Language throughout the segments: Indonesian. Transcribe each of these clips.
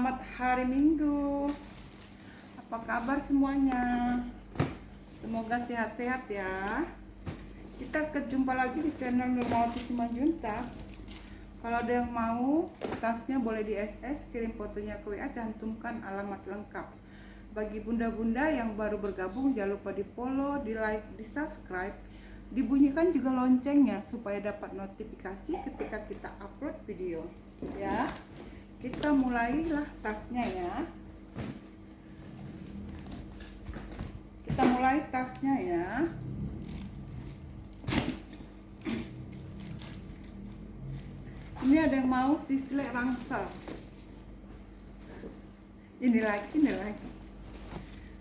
Selamat hari Minggu. Apa kabar semuanya? Semoga sehat-sehat ya. Kita kejumpa lagi di channel Nurmawati Simanjuntak. Kalau ada yang mau tasnya boleh di SS, kirim fotonya ke WA, cantumkan alamat lengkap. Bagi bunda-bunda yang baru bergabung, jangan lupa di follow, di like, di subscribe, dibunyikan juga loncengnya supaya dapat notifikasi ketika kita upload video ya. Kita mulailah tasnya ya. Kita mulai tasnya ya. Ini ada yang mau sisle rangsel. Ini lagi.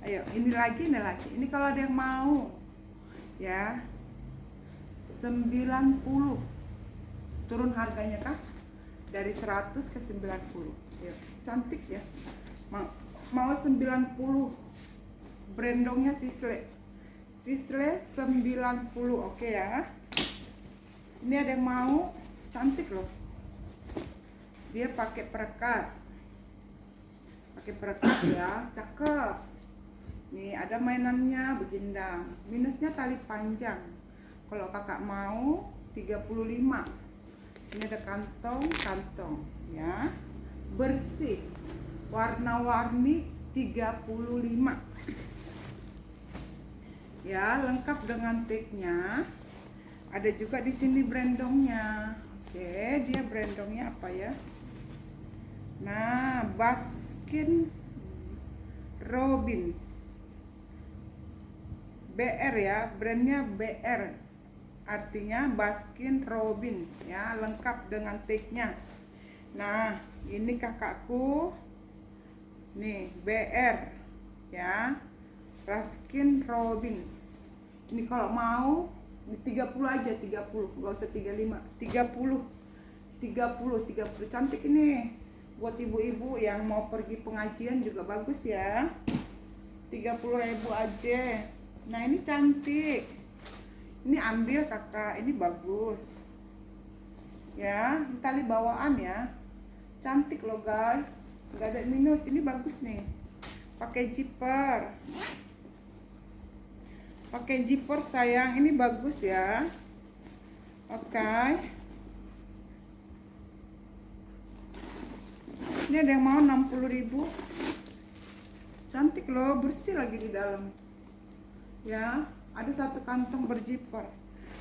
Ayo, ini lagi. Ini kalau ada yang mau ya. 90. Turun harganya kah? Dari 100 ke 90. Ya, cantik ya. Mau 90. Brandongnya Sisle 90. Oke ya. Ini ada yang mau, cantik loh. Dia pakai perekat. Ya, cakep. Nih ada mainannya begindang. Minusnya tali panjang. Kalau kakak mau 35. Ini ada kantong ya, bersih, warna-warni 35 ya, lengkap dengan tagnya. Ada juga di sini brandongnya. Oke, dia brandongnya apa ya? Nah, Baskin Robbins BR ya, brandnya BR, artinya Baskin Robbins ya, lengkap dengan tagnya. Nah, ini kakakku nih, BR ya, Baskin Robbins. Ini kalau mau 30 aja, 30, nggak usah 35, 30 cantik ini buat ibu-ibu yang mau pergi pengajian juga bagus ya. 30.000 aja. Nah, ini cantik. Ini ambil kakak, ini bagus ya, tali bawaan ya, cantik loh guys, nggak ada minus. Ini bagus nih, pakai zipper sayang, ini bagus ya. Oke. Ini ada yang mau 60.000, cantik loh, bersih lagi di dalam ya. Ada satu kantong berzipper,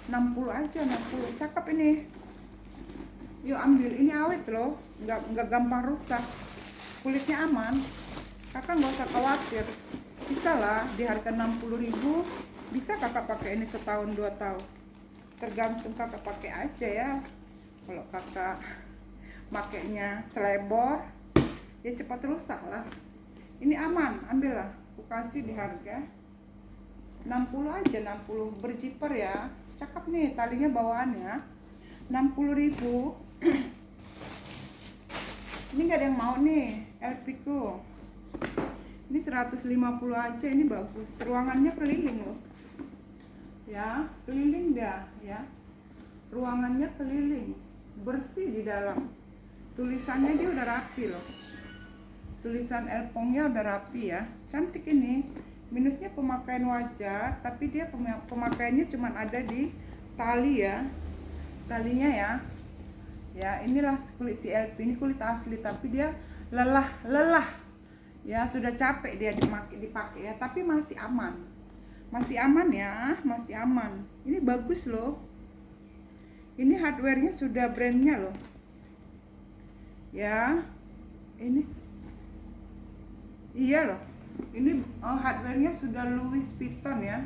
60 aja, 60, cakep ini. Yuk ambil, ini awet loh, nggak gampang rusak, kulitnya aman. Kakak nggak usah khawatir, bisa lah di harga 60.000, bisa kakak pakai ini setahun 2 tahun, tergantung kakak pakai aja ya. Kalau kakak makainya selebor ya cepat rusak lah. Ini aman, ambillah, aku kasih di harga 60 aja, 60, berzipper ya, cakep nih, talinya bawaannya 60.000. Ini nggak ada yang mau nih, LP ku ini 150 aja, ini bagus, ruangannya keliling loh ya, keliling dah ya, ruangannya keliling, bersih di dalam. Tulisannya dia udah rapi loh, tulisan Elpongnya udah rapi ya, cantik ini. Minusnya pemakaian wajar, tapi dia pemakaiannya cuma ada di tali ya, talinya ya. Ya, inilah kulit si LP, ini kulit asli, tapi dia lelah ya, sudah capek dia dipakai ya, tapi masih aman ya, masih aman. Ini bagus loh, ini hardware-nya sudah brandnya loh ya. Ini iya loh, ini hardware-nya sudah Louis Vuitton ya,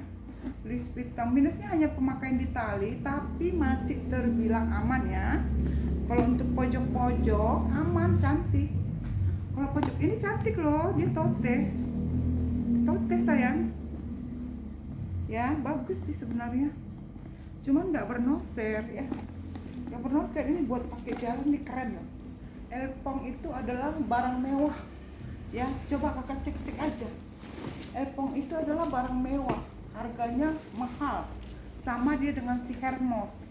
Louis Vuitton. Minusnya hanya pemakaian di tali, tapi masih terbilang aman ya. Kalau untuk pojok-pojok aman, cantik. Kalau pojok ini cantik loh, dia tote sayang ya, bagus sih sebenarnya, cuman nggak bernoser ya, nggak bernoser. Ini buat pakai jalan nih, keren loh. Elpong itu adalah barang mewah ya, coba kakak cek aja. Elpong itu adalah barang mewah, harganya mahal, sama dia dengan si Hermes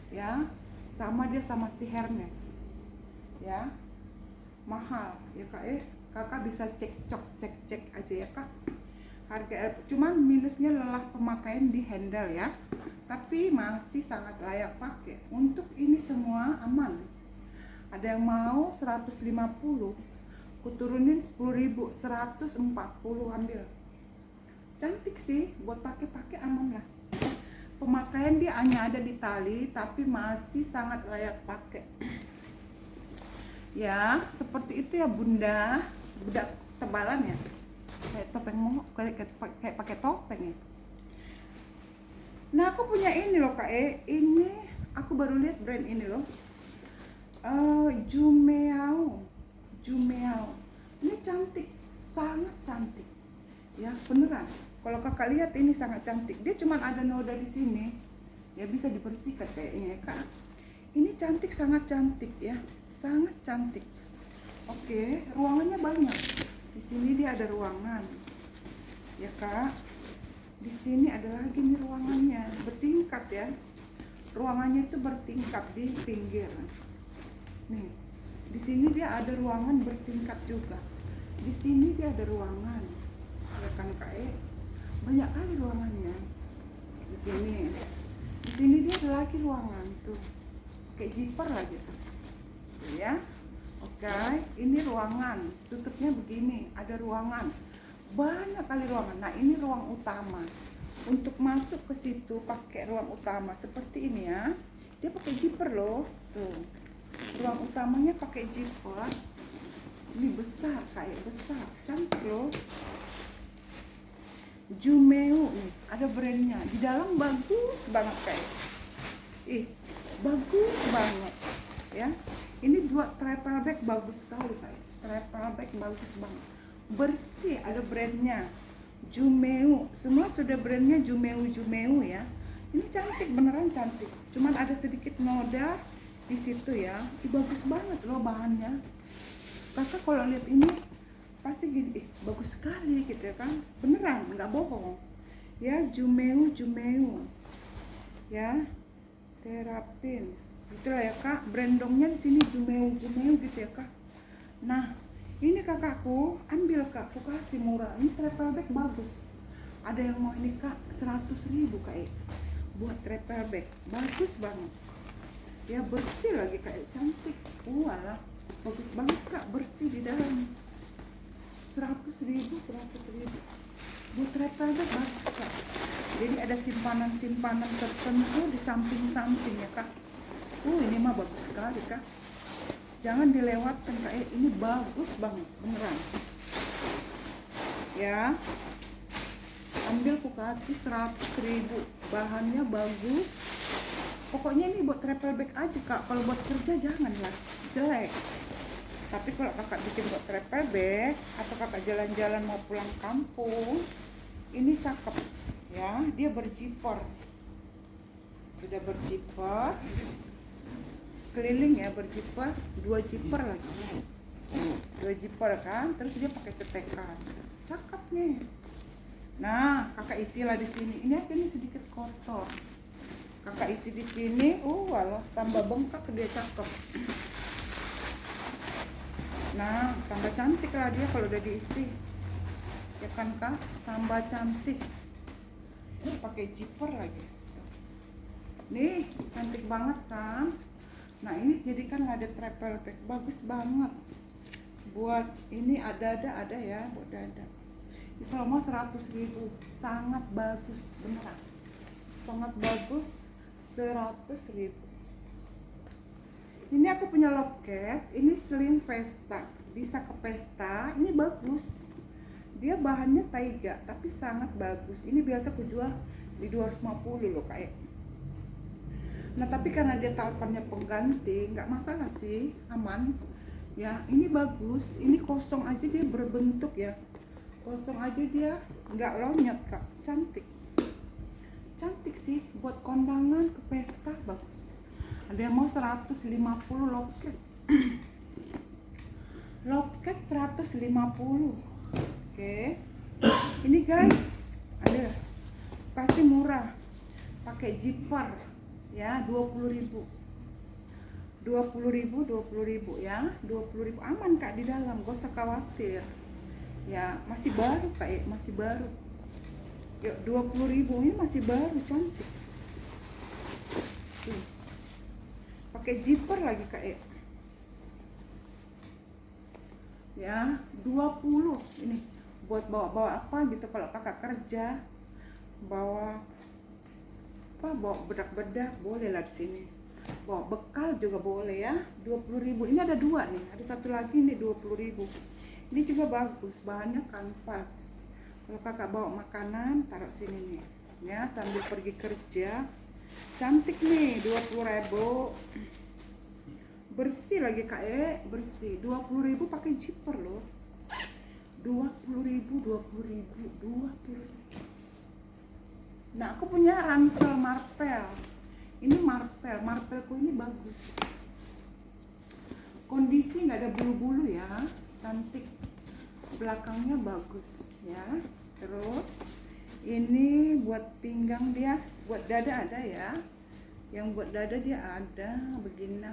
ya, sama dia sama si Hermes ya. mahal ya kak. Kakak bisa cek aja ya kak. Harga cuman minusnya lelah pemakaian di handle ya, tapi masih sangat layak pakai. Untuk ini semua aman. Ada yang mau 150, kuturunin 10.000, 140 ambil. Cantik sih, buat pakai aman lah. Pemakaian dia hanya ada di tali, tapi masih sangat layak pakai. Ya, seperti itu ya bunda. Budak tebalan ya. Kayak topeng mau, kayak pakai topeng ya. Nah, aku punya ini loh kak. Ini aku baru lihat brand ini loh. Jumeao. Ini cantik, sangat cantik. Ya, beneran. Kalau kakak lihat ini sangat cantik. Dia cuma ada noda di sini. Ya bisa dibersihkan kayaknya ya kak. Ini cantik, sangat cantik ya. Sangat cantik. Oke, ruangannya banyak. Di sini dia ada ruangan. Ya kak. Di sini ada lagi nih ruangannya, bertingkat ya. Ruangannya itu bertingkat di pinggir. Nih, di sini dia ada ruangan bertingkat juga. Di sini dia ada ruangan. Ya kan kak, banyak kali ruangannya. Di sini dia ada lagi ruangan tuh, kayak zipper lah gitu. Ya, oke. Ini ruangan, tutupnya begini. Ada ruangan, banyak kali ruangan. Nah ini ruang utama. Untuk masuk ke situ pakai ruang utama seperti ini ya. Dia pakai zipper loh, tuh. Ruang utamanya pakai zipper. Ini besar, kayak besar, cantik loh. Jumeao nih, ada brandnya. Di dalam bagus banget kayak. Bagus banget ya. Ini dua travel bag bagus sekali kayak. Travel bag bagus banget. Bersih, ada brandnya. Jumeao, semua sudah brandnya Jumeao ya. Ini cantik, beneran cantik. Cuman ada sedikit noda di situ ya. Bagus banget loh bahannya. Kakak kalau lihat ini pasti gini, bagus sekali gitu ya kan. Beneran, nggak bohong. Ya, Jumeao. Ya, terapin. Itulah ya kak, brandongnya di sini Jumeao gitu ya kak. Nah, ini kakakku ambil kak, aku kasih murah. Ini travel bag bagus. Ada yang mau ini kak, 100.000 kak. Buat travel bag, bagus banget. Ya bersih lagi kak, cantik. Walah, bagus banget kak, bersih di dalam. 100.000. Buat travel bag bagus kak. Jadi ada simpanan tertentu di samping ya kak. Ini mah bagus sekali kak. Jangan dilewatkan kak, ini bagus banget, beneran. Ya, ambil aku kasih 100.000, bahannya bagus. Pokoknya ini buat travel bag aja kak. Kalau buat kerja janganlah, jelek. Tapi kalau kakak bikin buat travel bag atau kakak jalan-jalan mau pulang kampung, ini cakep. Ya, dia berzipper. Sudah berzipper. Keliling ya, berzipper, 2 zipper lagi. 2 zipper kan, terus dia pakai cetekan. Cakep nih. Nah, kakak isilah di sini. Ini aja nih sedikit kotor. Kakak isi di sini. Walah, tambah bengkak dia, cakep. Nah, tambah cantik lah dia kalau udah diisi. Ya kan kak, tambah cantik. Ini pakai zipper lagi. Nih, cantik banget kan? Nah ini jadikan ada travel bag, bagus banget. Buat ini ada ya, buat dada. Ini kalau mau 100.000, sangat bagus, beneran. Sangat bagus, 100.000. Ini aku punya loket, ini sling pesta, bisa ke pesta. Ini bagus. Dia bahannya taiga, tapi sangat bagus. Ini biasa aku jual di 250 loh kayak. Nah tapi karena dia talpannya pengganti, nggak masalah sih, aman. Ya ini bagus, ini kosong aja dia berbentuk ya. Kosong aja dia, nggak lonyot kak, cantik. Cantik sih, buat kondangan ke pesta bagus. Ada yang mau 150 loket. Loket 150. Oke. Ini guys, ada kasih murah. Pakai zipper. Ya 20.000. 20.000, 20.000 ya, 20.000 aman Kak di dalam, gak usah khawatir ya. Masih baru Kak, masih baru. Yuk, 20.000 ini masih baru, cantik. Tuh. Pakai zipper lagi Kak ya, 20 ini buat bawa-bawa apa gitu kalau kakak kerja, bawa apa, bawa bedak-bedak boleh lah di sini, bawa bekal juga boleh ya. 20.000 ini ada dua nih, ada satu lagi nih 20.000. Ini juga bagus, bahannya kanvas. Kalau kakak bawa makanan taruh sini nih ya, sambil pergi kerja, cantik nih. 20.000 bersih lagi Kak, bersih. 20.000 pakai zipper loh. 20.000, 20.000, 20.000. Nah, aku punya ransel marpel. Ini marpelku ini bagus. Kondisi nggak ada bulu-bulu ya, cantik. Belakangnya bagus ya. Terus ini buat pinggang dia, buat dada ada ya. Yang buat dada dia ada begini.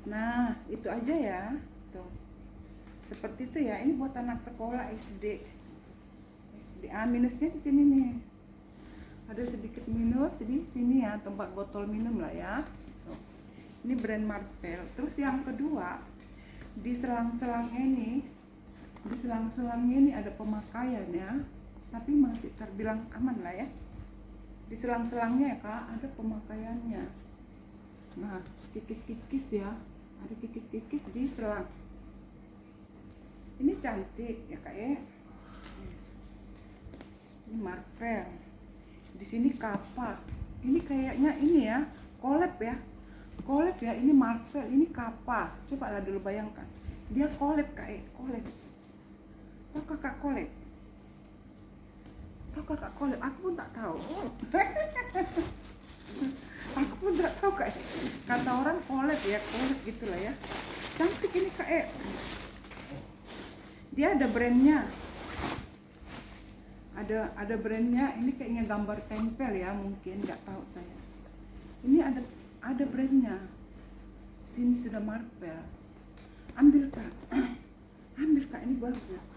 Nah, itu aja ya. Tuh. Seperti itu ya. Ini buat anak sekolah SD. Minusnya di sini nih. Ada sedikit minus di sini ya, tempat botol minum lah ya. Tuh. Ini brand Marvel. Terus yang kedua, di selang-selangnya ini ada pemakaian ya. Tapi masih terbilang aman lah ya. Di selang-selangnya ya Kak, ada pemakaiannya. Nah, kikis-kikis ya. Ada kikis-kikis di selang. Ini cantik ya Kak ya. Ini Marvel. Di sini Kappa. Ini kayaknya ini ya, collab ya. Collab ya, ini Marvel, ini Kappa. Coba lah dulu bayangkan. Dia collab Kak, collab. Tahu kakak collab? Tahu kakak collab? Aku pun tak tahu. Aku pun tak tahu Kak. Kata orang collab ya, collab gitulah ya. Cantik ini Kak. Dia ada brandnya. Ada brandnya. Ini kayaknya gambar tempel ya, mungkin nggak tahu saya. Ini ada brandnya. Sini sudah Marvel. Ambil Kak. Ambil Kak, ini bagus.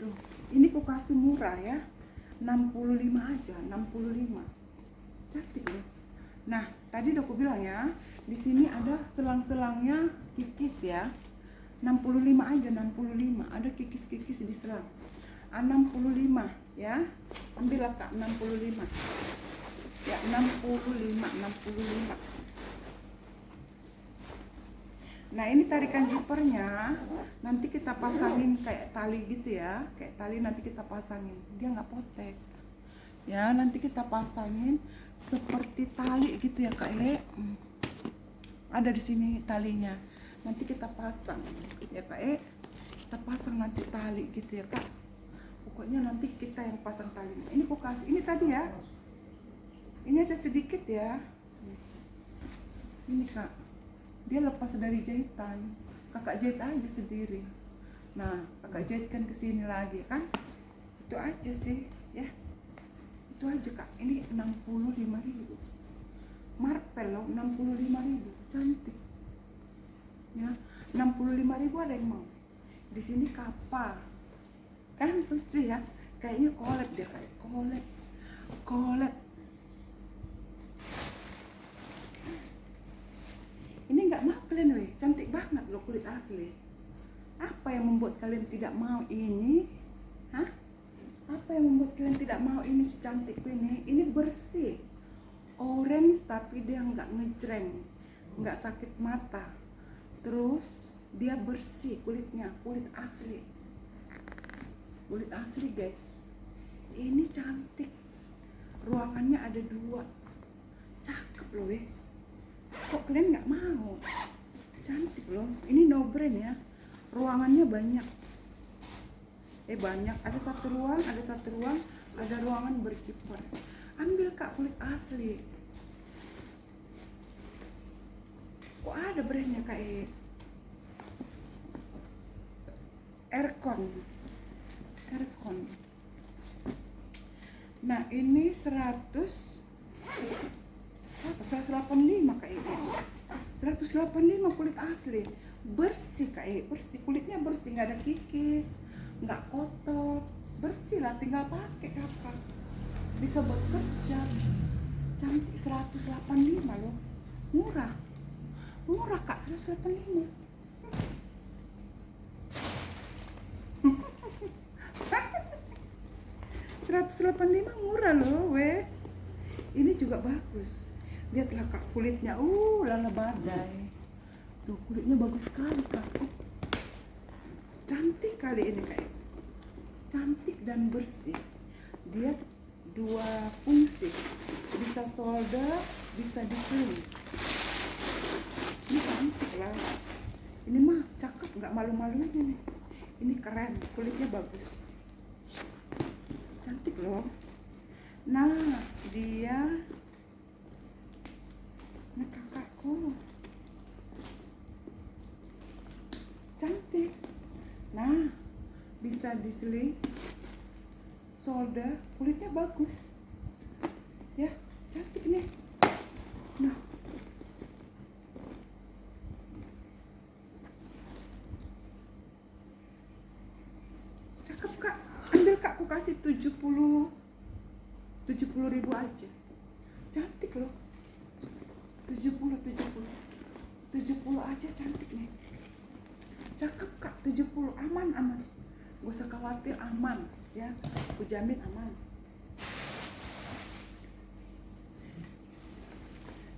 Tuh, ini aku kasih murah ya. 65 aja, 65. Cantik loh. Nah, tadi udah aku bilang ya, di sini ada selang-selangnya kikis ya. 65 aja, 65. Ada kikis-kikis di selang. 65 ya. Ambillah Kak, 65. Ya, 65. Nah, ini tarikan zippernya. Nanti kita pasangin kayak tali gitu ya. Kayak tali nanti kita pasangin. Dia nggak potek. Ya, nanti kita pasangin seperti tali gitu ya Kak. Ada di sini talinya. Nanti kita pasang ya Kak. Kita pasang nanti tali gitu ya Kak. Pokoknya nanti kita yang pasang talinya. Ini aku kasih, ini tadi ya. Ini ada sedikit ya. Ini Kak. Dia lepas dari jahitan. Kakak jahit aja sendiri. Nah, kakak jahitkan ke sini lagi kan. Itu aja sih ya. Itu aja Kak. Ini 65.000. Marpel loh, 65.000. Cantik. Ya, 65.000 ada yang mau. Di sini Kappa. Kan lucu ya. Kayaknya collab dia kayak collab. Ini nggak mau kalian weh, cantik banget loh kulit asli. Apa yang membuat kalian tidak mau ini? Hah? Apa yang membuat kalian tidak mau ini si cantik ini? Ini bersih, orange tapi dia nggak ngejreng, nggak sakit mata. Terus dia bersih kulitnya, kulit asli guys. Ini cantik. Ruangannya ada 2, cakep loh weh. Kok kalian nggak mau? Cantik loh. Ini no brand ya. Ruangannya banyak. Banyak. Ada satu ruang, ada ruangan berciper. Ambil Kak, kulit asli. Kok ada brandnya Kak? Aircon. Nah, ini 100. Apa 185 Kak E. 185 kulit asli. Bersih Kak E, bersih. Kulitnya bersih, nggak ada kikis, nggak kotor. Bersih lah, tinggal pakai Kakak. Bisa bekerja. Cantik 185 loh. Murah. Murah Kak, 185. 185 murah loh, weh. Ini juga bagus. Lihatlah Kak kulitnya, lala badai. Tuh kulitnya bagus sekali Kak. Cantik kali ini Kak. Cantik dan bersih. Dia dua fungsi. Bisa solder, bisa diseling. Ini cantik lah. Ini mah cakep, nggak malu-malunya nih. Ini keren, kulitnya bagus. Cantik loh. Nah, dia ini kakakku. Cantik. Nah, bisa diseling, solder, kulitnya bagus. Ya, cantik nih. Nah, cakep Kak. Ambil Kak, aku kasih 70 ribu aja. Cantik loh. 70 aja cantik nih. Cakep Kak, 70 aman. Gak usah khawatir, aman ya. Aku jamin aman.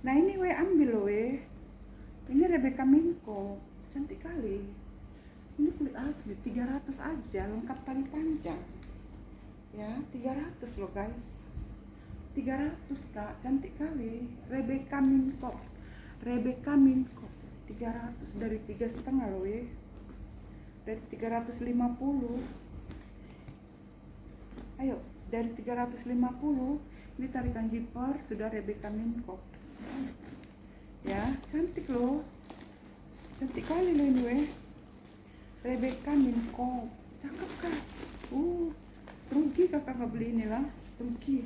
Nah ini weh, ambil loh weh. Ini Rebecca Minko. Cantik kali. Ini kulit asli, 300 aja, lengkap tali panjang. Ya, 300 loh guys. 300 Kak, cantik kali. Rebecca Minko. 300 dari 3,5 loh ya. Dari 350. Ayo, dari 350 ini tarikan zipper sudah Rebecca Minko. Ya, cantik loh. Cantik kali loh ini weh. Rebecca Minko. Cakep Kak. Rugi Kakak nggak beli inilah. Rugi.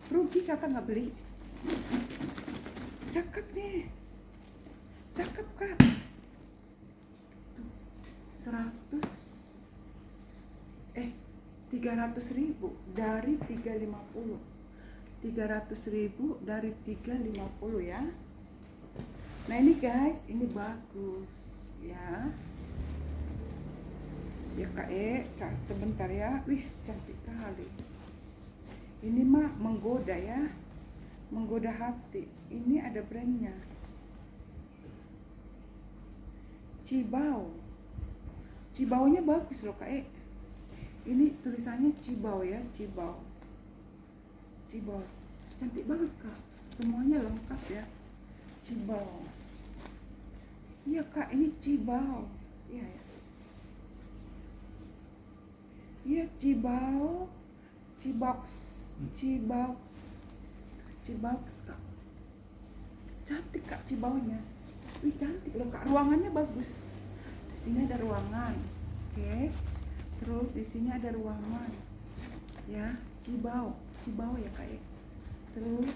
Rugi Kakak nggak beli. Cakep nih. Cakep Kak. Tuh, 300.000 dari 350. 300.000 dari 350 ya. Nah ini guys, ini bagus ya. Ya Kak sebentar ya. Wis, cantik kali. Ini mah menggoda ya. Menggoda hati. Ini ada brandnya. Cibao. Cibaunya bagus loh Kak. Ini tulisannya Cibao ya, Cibao. Cibao. Cantik banget Kak. Semuanya lengkap ya. Cibao. Iya Kak, ini Cibao. Iya ya. Iya Cibao. Cibox Kak. Cantik Kak Cibaunya. Wih cantik loh Kak, ruangannya bagus. Di sini ada ruangan. Oke. Terus di sini ada ruangan. Ya, Cibao ya Kak. Terus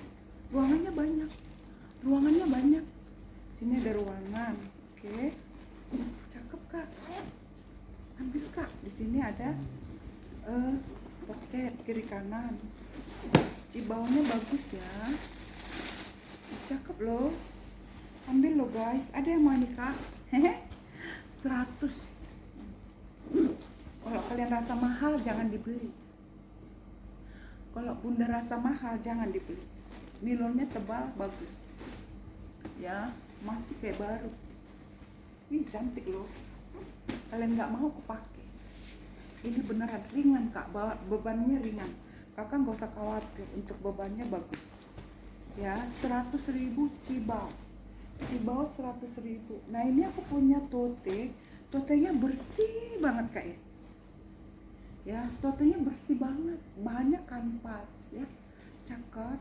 ruangannya banyak. Sini ada ruangan. Oke. Cakep Kak. Ambil Kak. Di sini ada pocket kiri kanan. Cibaonya bagus ya. Cakep loh. Ambil loh guys. Ada yang mau nikah? 100. Kalau kalian rasa mahal jangan dibeli. Kalau bunda rasa mahal jangan dibeli. Nilonnya tebal, bagus. Ya, masih kayak baru. Ih, cantik loh. Kalian nggak mau kepake. Ini beneran ringan Kak, bebannya ringan. Kakak nggak usah khawatir, untuk bebannya bagus. Ya, 100.000 Cibao. Cibao 100.000. Nah ini aku punya totenya bersih banget Kak ya. Totenya bersih banget, bahannya kanvas ya, cakep.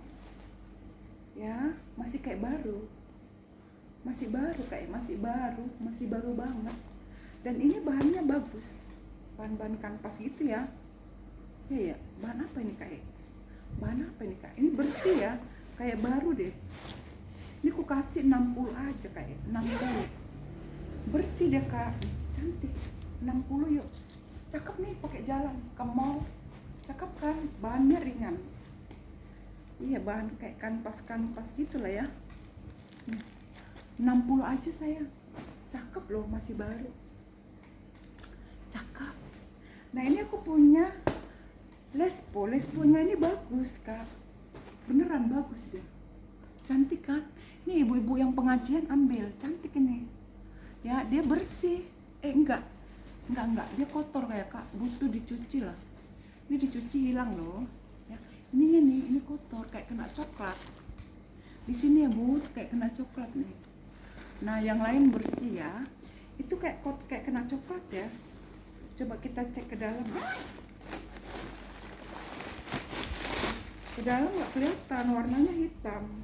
Ya, masih kayak baru. Masih baru Kak masih baru banget. Dan ini bahannya bagus. Bahan-bahan kanvas gitu ya. Ya, bahan apa ini Kak? Bahan apa ini Kak? Ini bersih ya. kayak baru deh. Ini ku kasih 60 aja, kayak 60. Bersih deh kak, cantik. 60 yuk. Cakep nih pakai jalan ke mall. Cakep kan, bahannya ringan. Iya, bahan kayak kanvas gitu lah ya. 60 aja saya. Cakep loh, masih baru. Cakep. Nah ini aku punya Lespo-nya ini bagus kak. Beneran bagus deh. Cantik kan? Nih ibu-ibu yang pengajian ambil, cantik ini. Ya, dia bersih. Enggak. Dia kotor kayak kak, butuh dicuci lah. Ini dicuci hilang loh. Ya, ini kotor kayak kena coklat. Di sini ya bu, kayak kena coklat nih. Nah yang lain bersih ya. Itu kayak kena coklat ya. Coba kita cek ke dalam ya. Ke dalam nggak kelihatan, warnanya hitam.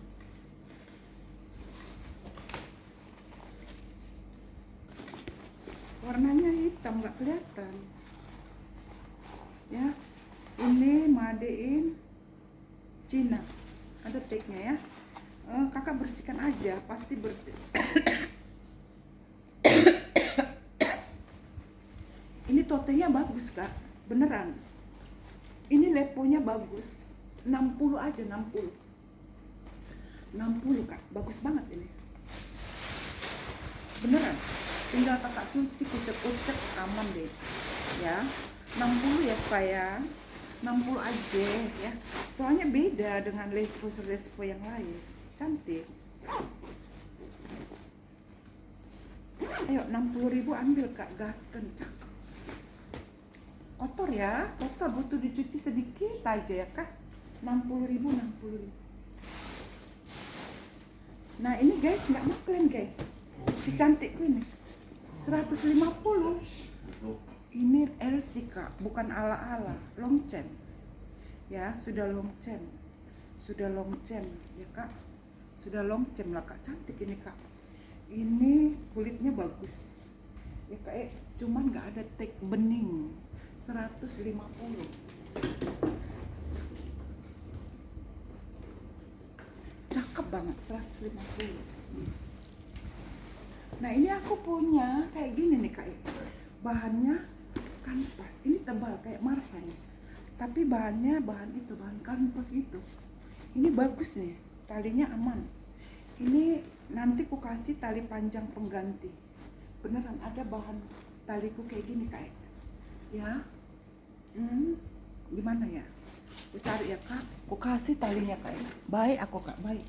Warnanya hitam, nggak kelihatan. Ya, ini made in Cina. Ada tagnya ya. Kakak bersihkan aja, pasti bersih. Ini totenya bagus kak, beneran. Ini leponya bagus. 60 aja, 60 kak, bagus banget ini. Beneran. Tinggal kakak cuci, kucek-kucek, aman deh. Ya, 60 ya sayang. 60 aja ya. Soalnya beda dengan lespo yang lain. Cantik. Ayo 60.000 ambil kak, gas kencang. Kotor ya, kotor, butuh dicuci sedikit aja ya kak. 60.000. Nah ini guys, nggak maklum guys. Si cantikku ini 150. Ini LC kak, bukan ala-ala, long chain. Ya, sudah long chain ya kak. Sudah long chain lah kak, cantik ini kak. Ini kulitnya bagus. Ya kak, cuman nggak ada tag bening. 150. Cakep banget, 150. Nah ini aku punya kayak gini nih kak. Bahannya kanvas. Ini tebal kayak marva nih. Tapi bahan kanvas itu. Ini bagus nih, talinya aman. Ini nanti ku kasih tali panjang pengganti. Beneran ada bahan taliku kayak gini kak. Ya, gimana ya? Ku cari ya kak. Ku kasih talinya kak. Baik aku kak, baik.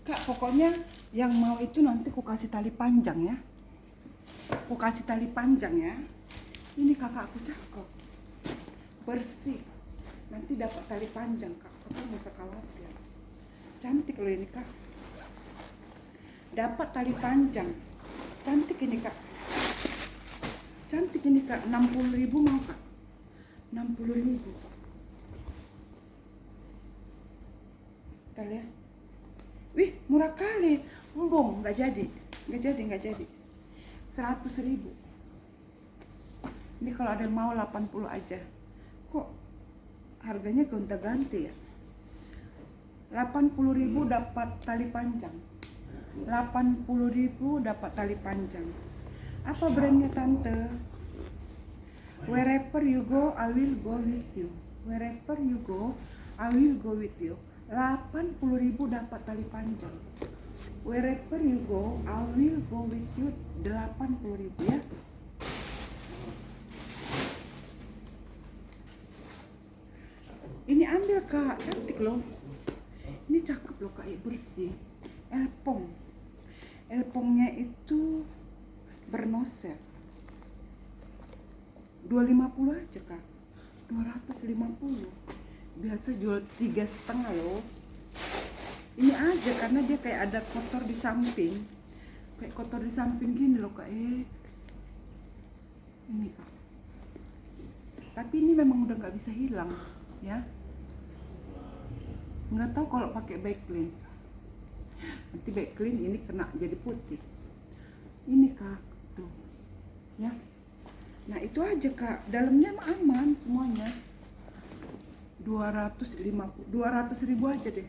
Kak, pokoknya yang mau itu nanti ku kasih tali panjang ya. Ku kasih tali panjang ya. Ini kakakku cakep. Bersih. Nanti dapat tali panjang kak. Kakak nggak usah khawatir. Cantik loh ini kak. Dapat tali panjang. Cantik ini kak. Cantik ini kak. 60.000 mau kak. 60.000. Kita lihat. Wih, murah kali. Embong, nggak jadi. 100.000. Ini kalau ada yang mau 80 aja. Kok harganya gonta-ganti ya? 80.000 dapat tali panjang. 80.000 dapat tali panjang. Apa brandnya tante? Wherever you go, I will go with you. Wherever you go, I will go with you. 80.000 dapat tali panjang. Wherever you go, I will go with you. 80.000 ya. Ini ambil kak, cantik loh. Ini cakep loh kak, bersih. Elpongnya itu bernoset. 250 aja kak. 250. Biasa jual 3,5 loh. Ini aja karena dia kayak ada kotor di samping. Kayak kotor di samping gini loh kak. Ini kak. Tapi ini memang udah nggak bisa hilang ya. Nggak tahu kalau pakai backlink. Nanti backlink ini kena jadi putih. Ini kak, tuh ya. Nah itu aja kak, dalamnya aman semuanya. 200.000 aja deh.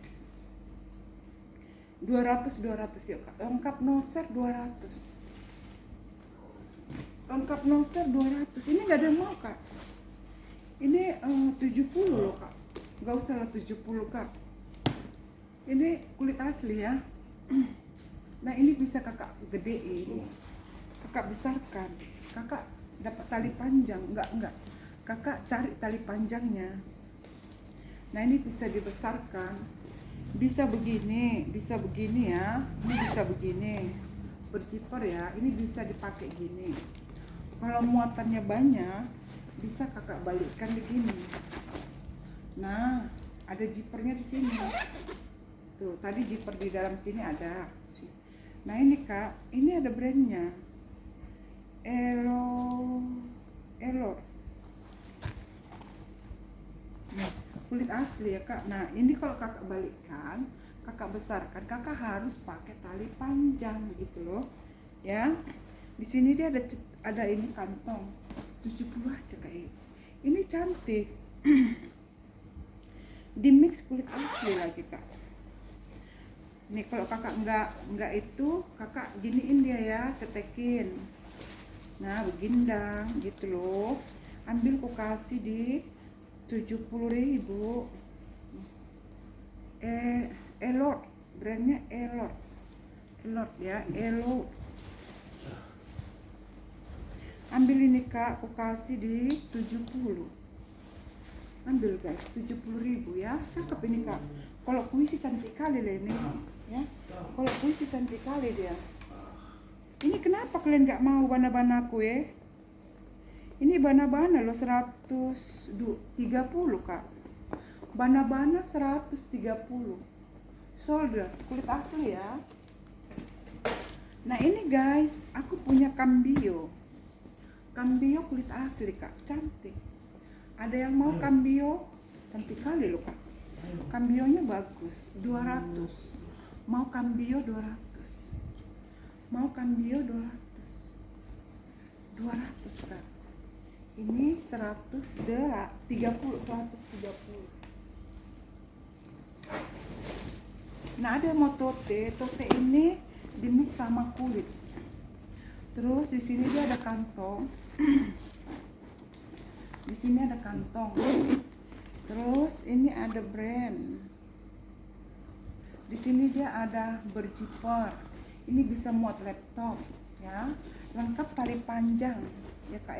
200 ya kak. Lengkap noser 200. Lengkap noser 200. Ini nggak ada yang mau kak. Ini 70 loh kak. Nggak usah lah 70 kak. Ini kulit asli ya. Nah ini bisa kakak gedein, kakak besarkan, kakak dapat tali panjang. Enggak, kakak cari tali panjangnya. Nah ini bisa dibesarkan, bisa begini ya, ini bisa begini, berjiper ya. Ini bisa dipakai gini. Kalau muatannya banyak, bisa kakak balikkan begini. Nah ada jipernya di sini. Tuh, tadi zipper di dalam sini ada. Nah ini kak, ini ada brandnya. Elor. Nah, kulit asli ya kak. Nah ini kalau kakak balikkan, kakak besarkan, kakak harus pakai tali panjang gitu loh. Ya, di sini dia ada ini kantong. 70 aja kayak. Ini cantik. Di mix kulit asli lagi kak. Nih kalau kakak enggak itu, kakak giniin dia ya, cetekin. Nah begindang gitu loh. Ambil ku kasih di 70.000. Elor, brandnya Elor ya, Elor. Ambil ini kak, aku kasih di 70. Ambil guys, 70.000 ya. Cakep ini kak. Kalau puisi cantik kali lah ini ya. Kalau puisi cantik kali dia. Ini kenapa kalian nggak mau bana-bana aku ya? Ini bana-bana loh 130 kak. Bana-bana 130. Solder, kulit asli ya. Nah ini guys, aku punya Cambio. Cambio kulit asli kak, cantik. Ada yang mau Cambio? Cantik kali loh kak. Cambionya bagus, 200. Mau Cambio 200. Mau Cambio 200. 200 kak. Ini 130. Nah ada mau tote ini dimix sama kulit. Terus di sini dia ada kantong. Di sini ada kantong. Terus ini ada brand. Di sini dia ada berjiper. Ini bisa muat laptop ya. Lengkap tali panjang ya kak.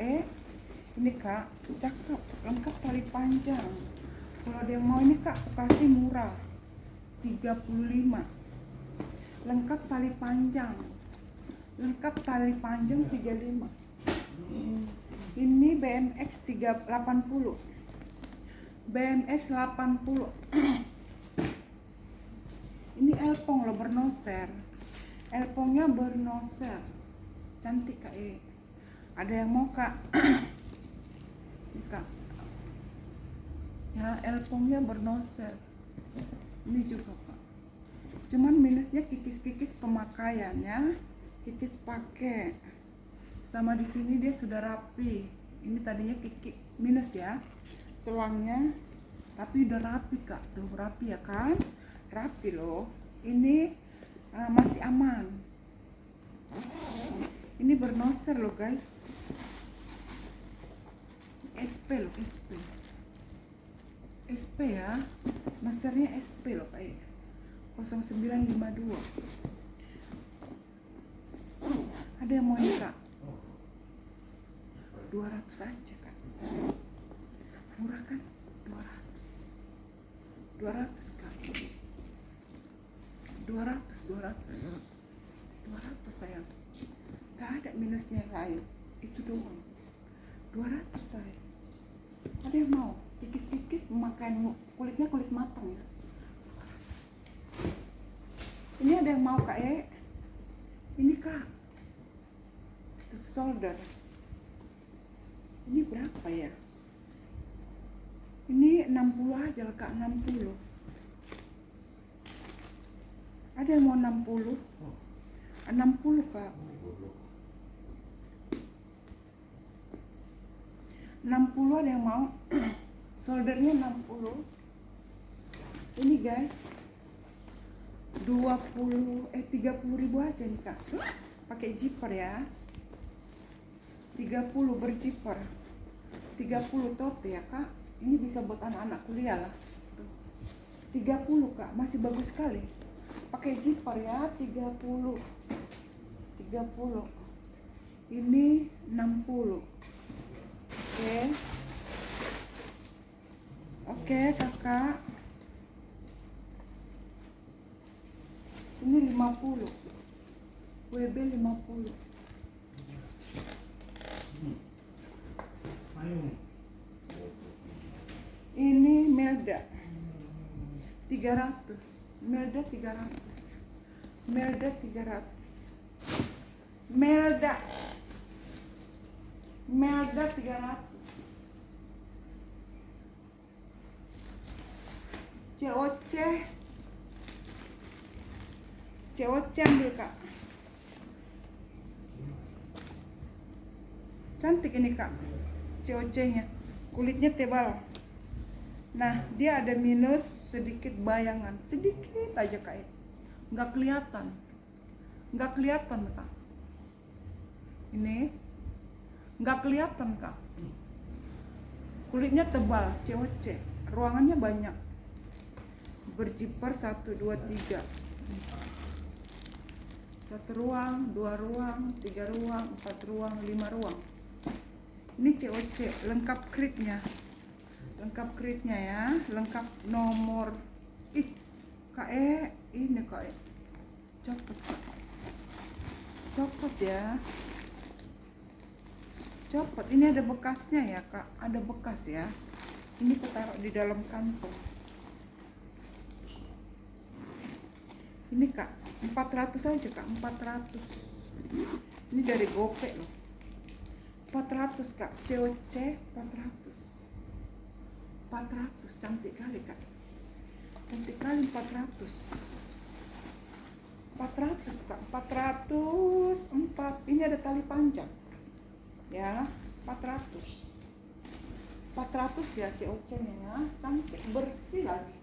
Ini kak, cakep. Lengkap tali panjang. Kalau ada yang mau ini kak, aku kasih murah 35. Lengkap tali panjang. Lengkap tali panjang 35. Ini BMX 380. BMX 80. Ini elpong loh, bernoser. Elpongnya bernoser. Cantik kak. Ada yang mau kak? Ini kak. Ya, elpongnya bernoser. Ini juga kak. Cuman minusnya kikis-kikis pemakaian ya. Kikis pakai. Sama di sini dia sudah rapi. Ini tadinya kikis minus ya. Selangnya, tapi udah rapi kak. Tuh rapi ya kan? Rapi loh. Ini masih aman. Ini bernoser loh guys. SP loh, SP ya, masternya SP loh kayak 0952. Ada yang mau ini kak, 200 aja kak, murah kan? 200 kak, 200 sayang, gak ada minusnya lain, itu doang. 200 sayang. Ada yang mau kikis-kikis pemakaian kulitnya kulit matang ya. Ini ada yang mau kak ini kak, tuh, shoulder ini berapa ya, ini 60 aja lah kak, 60. Ada yang mau 60 kak, 60 ada yang mau. Shouldernya 60. Ini guys 30.000 aja nih kak, pakai zipper ya, 30 berzipper, 30 tote ya kak. Ini bisa buat anak-anak kuliah lah. Tuh. 30 kak, masih bagus sekali, pakai zipper ya. 30 ini 60. Oke kakak, ini 50 WB 50. Ini Melda 300, Melda 300. COC ambil kak, cantik ini kak, COC nya kulitnya tebal. Nah dia ada minus sedikit bayangan, sedikit aja kak, nggak kelihatan kak, ini nggak kelihatan kak, kulitnya tebal, COC, ruangannya banyak, berzipper 1, 2, 3, 1 ruang, 2 ruang, 3 ruang, 4 ruang, 5 ruang. Ini COC, lengkap kritnya ya, lengkap nomor. Ini copot ya, copot. Ini ada bekasnya ya kak, ada bekas ya. Ini ketaruh di dalam kantong. Ini kak 400 aja kak, 400. Ini dari GoPay loh, 400 kak, COC 400, cantik kali kak, cantik kali. 400 kak, 404. Ini ada tali panjang ya, 400 ya COC nya ya, cantik, bersih lagi.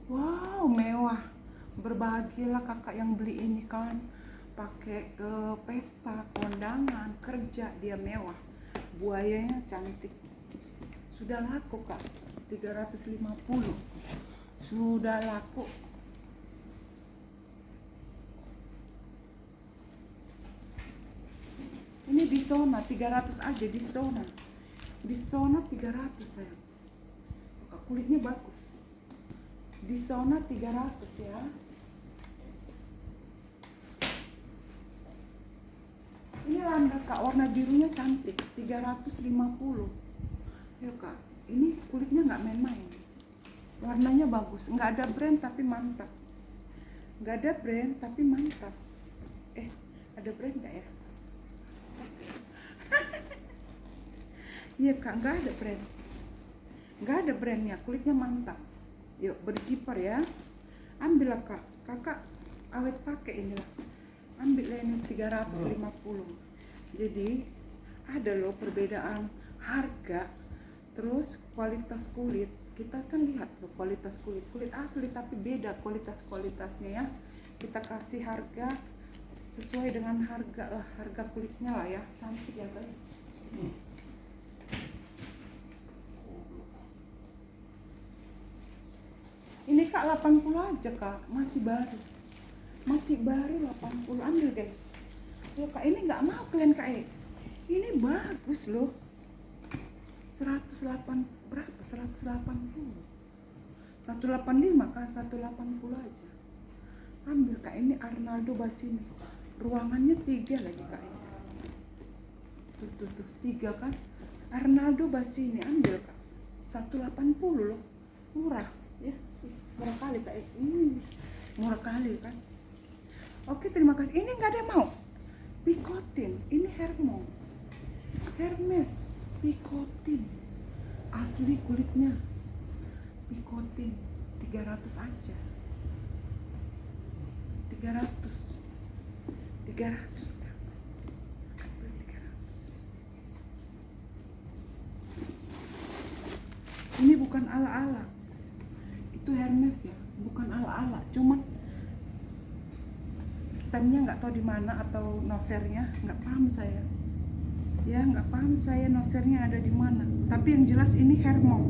Wow, mewah. Berbahagialah kakak yang beli ini kan, pakai ke pesta, kondangan, kerja, dia mewah. Buayanya cantik. Sudah laku kak, 350. Sudah laku. Ini di zona 300 aja, di zona 300 sayang. Kak, kulitnya bagus. Di zona 300 ya. Ini lambda kak, warna birunya cantik, 350. Yuk kak, ini kulitnya nggak main-main, warnanya bagus, nggak ada brand tapi mantap, ada brand nggak ya? Iya kak, nggak ada brandnya, kulitnya mantap. Yuk, berzipper ya, ambil lah kak, kakak awet pakai inilah, ambil ini 350. Jadi ada loh perbedaan harga, terus kualitas kulit. Kita kan lihat tuh kualitas kulit asli tapi beda kualitasnya ya. kita kasih harga sesuai dengan harga lah, harga kulitnya lah ya. Cantik ya guys. Ini Kak 80 aja Kak, masih baru 80, ambil guys. Loh Kak, ini nggak mau kalian Kak, ini bagus loh. 108 berapa? 180, 185 kan, 180 aja. Ambil Kak, ini Arnaldo Bassini. Ruangannya 3 lagi Kak. Tuh 3 kan. Arnaldo Bassini, ambil Kak. 180 loh. Murah ya. Murah kali Kak. Murah kali kan. Oke, terima kasih. Ini nggak ada yang mau. Picotin, ini Hermes Picotin. Asli kulitnya. Picotin 300 aja. 300 Kak. Ambil 300. Ini bukan ala-ala. Itu Hermes ya, bukan ala-ala, cuman stemnya nggak tahu di mana atau nosernya nggak paham saya. Ya nggak paham saya nosernya ada di mana. Tapi yang jelas ini Hermo.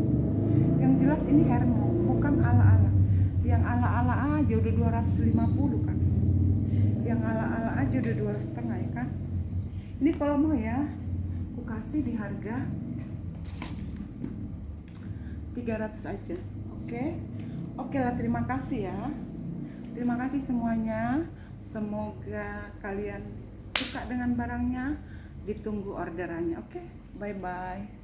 Bukan ala-ala. Yang ala-ala aja udah 250 kan. Yang ala-ala aja udah 2,5 ya kan. Ini kalau mau ya, aku kasih di harga 300 aja. Oke lah, terima kasih ya. Terima kasih semuanya. Semoga kalian suka dengan barangnya. Ditunggu orderannya. Oke, bye bye.